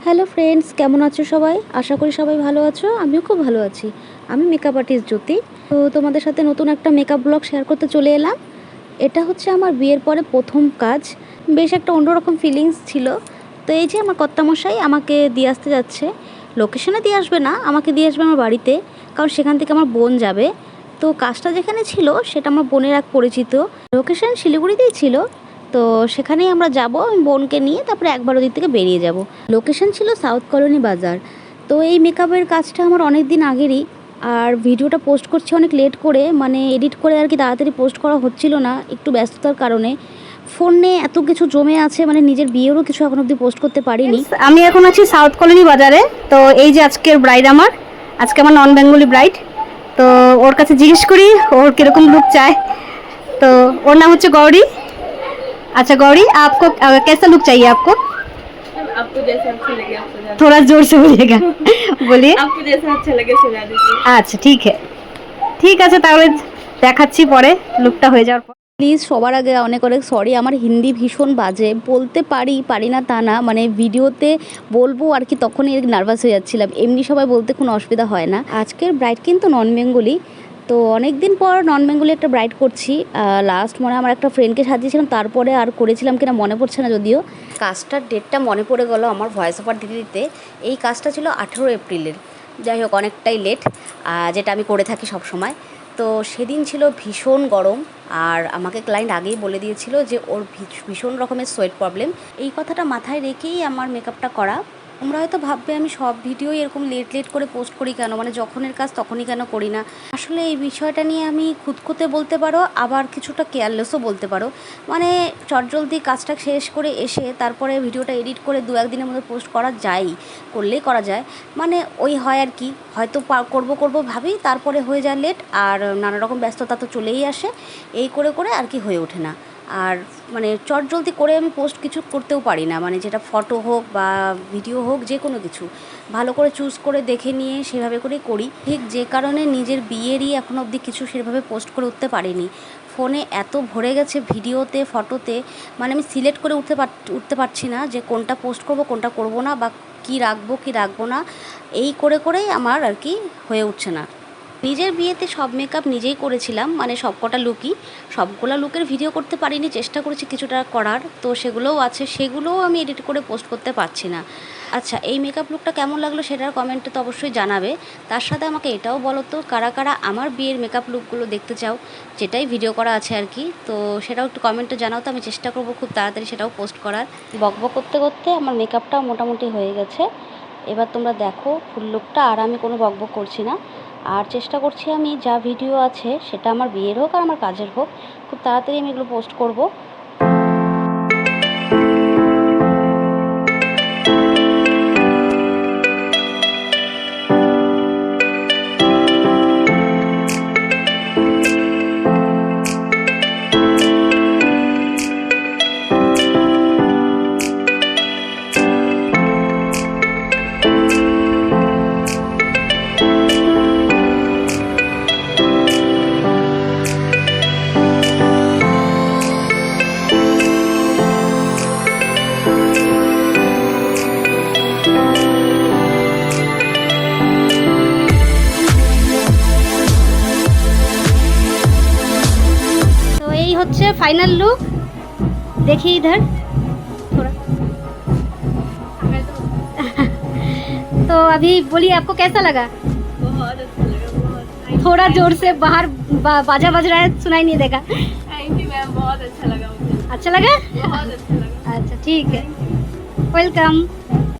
Hello friends, কেমন আছো সবাই? আশা করি সবাই ভালো আছো। আমিও খুব ভালো আছি। আমি মেকআপ আর্টিস্ট জ্যোতি। তো তোমাদের সাথে নতুন একটা মেকআপ ব্লগ শেয়ার করতে চলে এলাম। এটা হচ্ছে আমার বিয়ের পরে প্রথম কাজ। বেশ একটা অন্যরকম ফিলিংস ছিল। তো এই যে আমার কর্তামশাই আমাকে দিয়ে আসতে যাচ্ছে। লোকেশনে দিয়ে আসবে না, আমাকে দিয়ে আসবে আমার বাড়িতে, কারণ সেখান থেকে আমার বোন যাবে। তো কাজটা যেখানে ছিল সেটা আমার বোনের এক পরিচিত। লোকেশন শিলিগুড়িতেই ছিল। তো সেখানেই আমরা যাব, বোনকে নিয়ে তারপরে একবার ওদিক থেকে বেরিয়ে যাব। লোকেশন ছিল সাউথ কলোনি বাজার। তো এই মেকআপের কাজটা আমার অনেক দিন আগেরই। আর ভিডিওটা পোস্ট করছি অনেক লেট করে, মানে এডিট করে আর কি তাড়াতাড়ি পোস্ট করা হচ্ছিল না, একটু ব্যস্ততার কারণে। ফোনে এত কিছু জমে আছে, মানে নিজের বিয়েরও কিছু এখন অবধি পোস্ট করতে পারিনি। আমি এখন আছি সাউথ কলোনি বাজারে। তো এই যে আজকের ব্রাইড, আজকে আমার নন বেঙ্গলি ব্রাইড। তো ওর কাছে জিজ্ঞেস করি ওর কিরকম লুক চায়। তো ওর নাম হচ্ছে गौरी। अच्छा गौरी, आपको कैसा लुक चाहिए आपको? आपको जैसा अच्छा लगे आप सजा थोड़ा जोर से बोलिएगा। बोलिए। आपको जैसा अच्छा लगे सजा दीजिए। আচ্ছা ঠিক আছে তাহলে দেখাচ্ছি পরে লুকটা হয়ে যাওয়ার পর। প্লিজ সবার আগে অনেক অনেক সরি, আমার হিন্দি ভীষণ বাজে, বলতে পারি না তা না, মানে ভিডিওতে বলবো আর কি, তখনই নার্ভাস হয়ে যাচ্ছিলাম। এমনি সবাই বলতে কোনো অসুবিধা হয় না। আজকের ব্রাইড কিন্তু নন বেঙ্গলি। তো অনেক দিন পর নন বেঙ্গলি একটা ব্রাইড করছি। লাস্ট মনে আমার একটা ফ্রেন্ডকে সাজিয়েছিলাম, তারপরে আর করেছিলাম কিনা মনে পড়ছে না। যদিও কাজটার ডেটটা মনে পড়ে গেল আমার ভয়েস ওভার দিতে দিতে। এই কাজটা ছিল 18 এপ্রিলের। যাই হোক, অনেকটাই লেট, যেটা আমি করে থাকি সব সময়। তো সেদিন ছিল ভীষণ গরম, আর আমাকে ক্লায়েন্ট আগেই বলে দিয়েছিল যে ওর ভীষণ রকমের সোয়েট প্রবলেম। এই কথাটা মাথায় রেখেই আমার মেকআপটা করা। তোমরা হয়তো ভাববে আমি সব ভিডিওই এরকম লেট করে পোস্ট করি কেন, মানে যখনের কাজ তখনই কেন করি না। আসলে এই বিষয়টা নিয়ে আমি খুঁতখুঁতে বলতে পারো, আবার কিছুটা কেয়ারলেসও বলতে পারো। মানে চটজলদি কাজটা শেষ করে এসে তারপরে ভিডিওটা এডিট করে 2-1 দিনের মধ্যে পোস্ট করা করলেই করা যায়। মানে ওই হয় আর কি, হয়তো করবো ভাবি, তারপরে হয়ে যায় লেট, আর নানা রকম ব্যস্ততা তো চলেই আসে। এই করে আর কি হয়ে ওঠে না। আর মানে চটজলদি করে আমি পোস্ট কিছু করতেও পারি না, মানে যেটা ফটো হোক বা ভিডিও হোক, যে কোনো কিছু ভালো করে চুজ করে দেখে নিয়ে সেভাবে করেই করি। ঠিক যে কারণে নিজের বিয়েরই এখন অবধি কিছু সেভাবে পোস্ট করে উঠতে পারিনি। ফোনে এত ভরে গেছে ভিডিওতে, ফটোতে, মানে আমি সিলেক্ট করে উঠতে পারছি না যে কোনটা পোস্ট করব কোনটা করব না, বা কী রাখবো না। এই করেই আমার আর কি হয়ে উঠছে না। নিজের বিয়েতে সব মেকআপ নিজেই করেছিলাম, মানে সবকটা লুকই। সবগুলো লুকের ভিডিও করতে পারিনি, চেষ্টা করেছি কিছুটা করার, তো সেগুলোও আছে, সেগুলোও আমি এডিট করে পোস্ট করতে পারছি না। আচ্ছা, এই মেকআপ লুকটা কেমন লাগলো সেটার কমেন্টে তো অবশ্যই জানাবে। তার সাথে আমাকে এটাও বলো তো, কারা আমার বিয়ের মেকআপ লুকগুলো দেখতে চাও, যেটাই ভিডিও করা আছে আর কি। তো সেটাও একটু কমেন্টে জানাও, তো আমি চেষ্টা করবো খুব তাড়াতাড়ি সেটাও পোস্ট করার। বকবক করতে আমার মেকআপটাও মোটামুটি হয়ে গেছে। এবার তোমরা দেখো ফুল লুকটা, আর আমি কোনো বকবক করছি না। আর চেষ্টা করছি আমি যা ভিডিও আছে সেটা আমার বিয়ের হোক আর আমার কাজের হোক, খুব তাড়াতাড়ি আমি এগুলো পোস্ট করব। হচ্ছে ফাইনাল लुक। देखिए इधर थोड़ा। तो अभी बोलिए आपको कैसा लगा? बहुत अच्छा लगा, बहुत। थोड़ा जोर से, बाहर बाजा बज रहा है, सुनाई नहीं देगा। थैंक यू मैम, बहुत अच्छा लगा मुझे। अच्छा लगा? बहुत अच्छा लगा। अच्छा ठीक है, वेलकम।